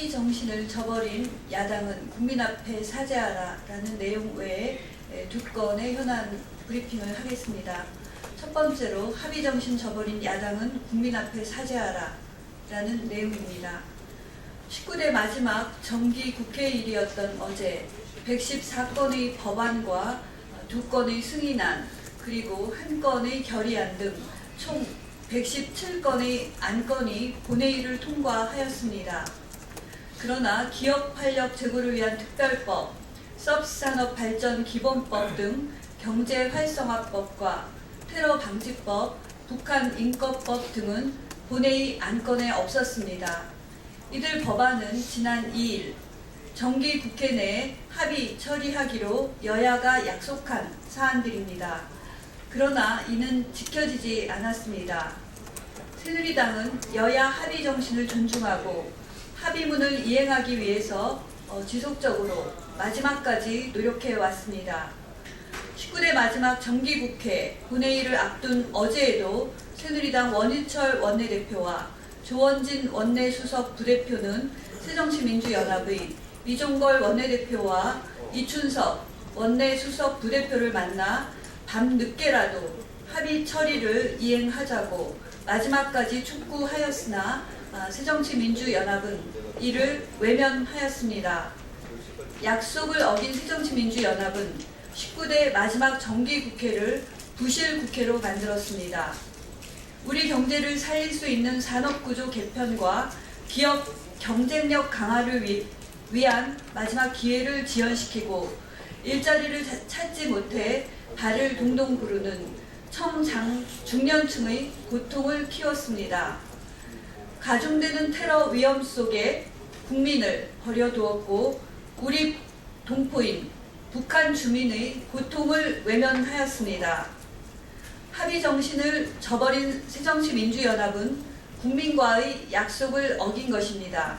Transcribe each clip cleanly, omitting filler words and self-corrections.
합의 정신을 저버린 야당은 국민 앞에 사죄하라라는 내용 외에 두 건의 현안 브리핑을 하겠습니다. 첫 번째로 합의 정신 저버린 야당은 국민 앞에 사죄하라라는 내용입니다. 19대 마지막 정기 국회일이었던 어제 114건의 법안과 2건의 승인안 그리고 1건의 결의안 등 총 117건의 안건이 본회의를 통과하였습니다. 그러나 기업 활력 제고를 위한 특별법, 서비스산업발전기본법 등 경제활성화법과 테러방지법, 북한인권법 등은 본회의 안건에 없었습니다. 이들 법안은 지난 2일 정기 국회 내에 합의 처리하기로 여야가 약속한 사안들입니다. 그러나 이는 지켜지지 않았습니다. 새누리당은 여야 합의 정신을 존중하고 합의문을 이행하기 위해서 지속적으로 마지막까지 노력해 왔습니다. 19대 마지막 정기국회 본회의를 앞둔 어제에도 새누리당 원유철 원내대표와 조원진 원내수석 부대표는 새정치민주연합의 이종걸 원내대표와 이춘석 원내수석 부대표를 만나 밤늦게라도 합의 처리를 이행하자고 마지막까지 촉구하였으나 새정치민주연합은 이를 외면하였습니다. 약속을 어긴 새정치민주연합은 19대 마지막 정기국회를 부실국회로 만들었습니다. 우리 경제를 살릴 수 있는 산업구조 개편과 기업 경쟁력 강화를 위한 마지막 기회를 지연시키고 일자리를 찾지 못해 발을 동동 구르는 청중년층의 고통을 키웠습니다. 가중되는 테러 위험 속에 국민을 버려두었고 우리 동포인 북한 주민의 고통을 외면하였습니다. 합의 정신을 저버린 새정치민주연합은 국민과의 약속을 어긴 것입니다.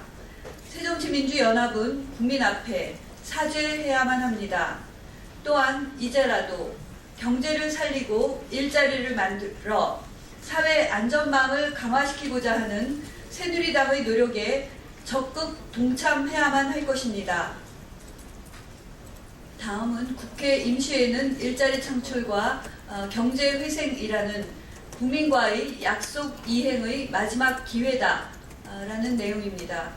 새정치민주연합은 국민 앞에 사죄해야만 합니다. 또한 이제라도 경제를 살리고 일자리를 만들어 사회 안전망을 강화시키고자 하는 새누리당의 노력에 적극 동참해야만 할 것입니다. 다음은 국회 임시회는 일자리 창출과 경제회생이라는 국민과의 약속 이행의 마지막 기회다라는 내용입니다.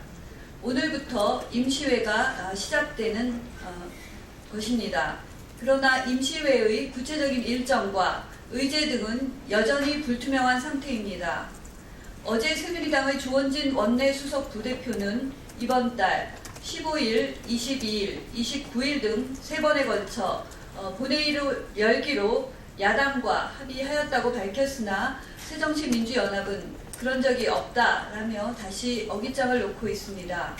오늘부터 임시회가 시작되는 것입니다. 그러나 임시회의 구체적인 일정과 의제 등은 여전히 불투명한 상태입니다. 어제 새누리당의 조원진 원내수석 부대표는 이번 달 15일, 22일, 29일 등 3번에 걸쳐 본회의를 열기로 야당과 합의하였다고 밝혔으나 새정치민주연합은 그런 적이 없다라며 다시 어깃장을 놓고 있습니다.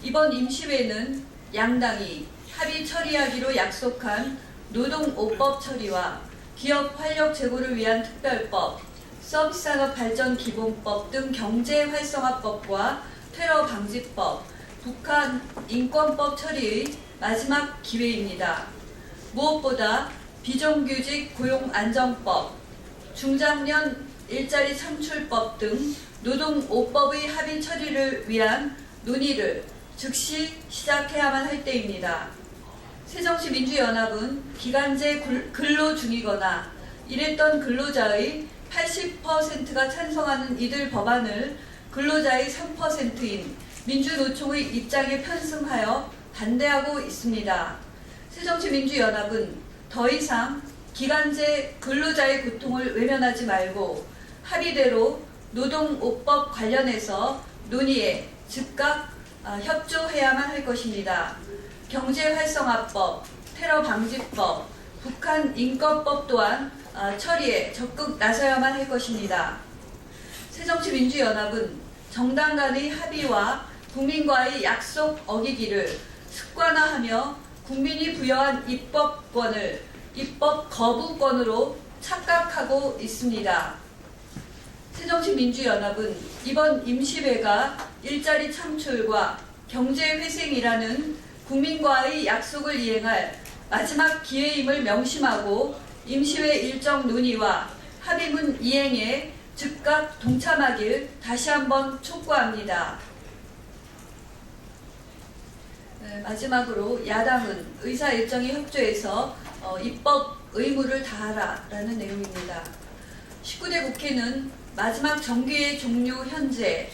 이번 임시회는 양당이 합의 처리하기로 약속한 노동5법 처리와 기업 활력 제고를 위한 특별법, 서비스산업발전기본법 등 경제활성화법과 테러방지법, 북한인권법 처리의 마지막 기회입니다. 무엇보다 비정규직 고용안정법, 중장년 일자리 창출법 등 노동 5법의 합의 처리를 위한 논의를 즉시 시작해야만 할 때입니다. 새정치민주연합은 기간제 근로 중이거나 일했던 근로자의 80%가 찬성하는 이들 법안을 근로자의 3%인 민주노총의 입장에 편승하여 반대하고 있습니다. 새정치민주연합은 더 이상 기간제 근로자의 고통을 외면하지 말고 합의대로 노동 5법 관련해서 논의에 즉각 협조해야만 할 것입니다. 경제활성화법, 테러방지법, 북한인권법 또한 처리에 적극 나서야만 할 것입니다. 새정치민주연합은 정당 간의 합의와 국민과의 약속 어기기를 습관화하며 국민이 부여한 입법권을 입법 거부권으로 착각하고 있습니다. 새정치민주연합은 이번 임시회가 일자리 창출과 경제회생이라는 국민과의 약속을 이행할 마지막 기회임을 명심하고 임시회 일정 논의와 합의문 이행에 즉각 동참하길 다시 한번 촉구합니다. 마지막으로 야당은 의사 일정에 협조해서 입법 의무를 다하라라는 내용입니다. 19대 국회는 마지막 정기의 종료 현재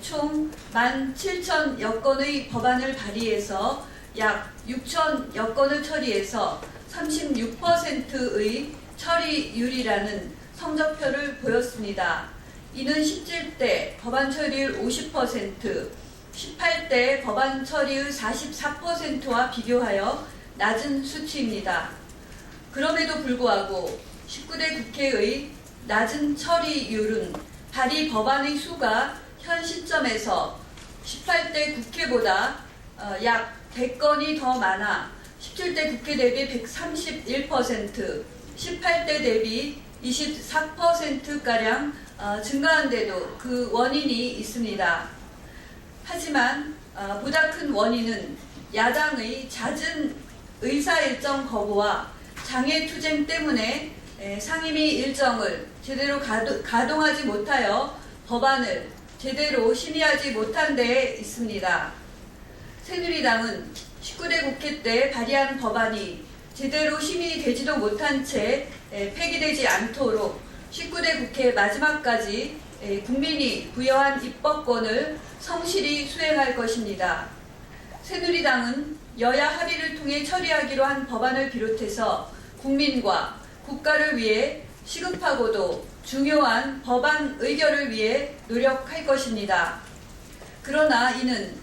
총 17,000여 건의 법안을 발의해서 약 6,000여 건을 처리해서 36%의 처리율이라는 성적표를 보였습니다. 이는 17대 법안 처리율 50%, 18대 법안 처리율 44%와 비교하여 낮은 수치입니다. 그럼에도 불구하고 19대 국회의 낮은 처리율은 발의 법안의 수가 현 시점에서 18대 국회보다 약 100건이 더 많아 17대 국회 대비 131%, 18대 대비 24%가량 증가한 데도 그 원인이 있습니다. 하지만 보다 큰 원인은 야당의 잦은 의사일정 거부와 장애투쟁 때문에 상임위 일정을 제대로 가동하지 못하여 법안을 제대로 심의하지 못한 데에 있습니다. 새누리당은 19대 국회 때 발의한 법안이 제대로 심의되지도 못한 채 폐기되지 않도록 19대 국회 마지막까지 국민이 부여한 입법권을 성실히 수행할 것입니다. 새누리당은 여야 합의를 통해 처리하기로 한 법안을 비롯해서 국민과 국가를 위해 시급하고도 중요한 법안 의결을 위해 노력할 것입니다. 그러나 이는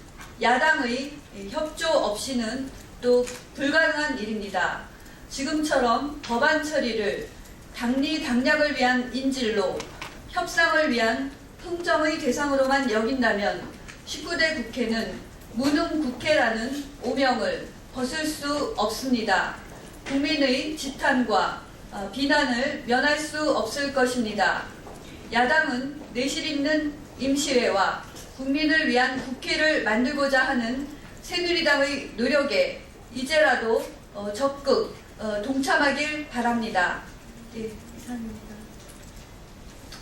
야당의 협조 없이는 또 불가능한 일입니다. 지금처럼 법안 처리를 당리당략을 위한 인질로 협상을 위한 흥정의 대상으로만 여긴다면 19대 국회는 무능국회라는 오명을 벗을 수 없습니다. 국민의 지탄과 비난을 면할 수 없을 것입니다. 야당은 내실 있는 임시회와 국민을 위한 국회를 만들고자 하는 새누리당의 노력에 이제라도 적극 동참하길 바랍니다. 예, 이상입니다.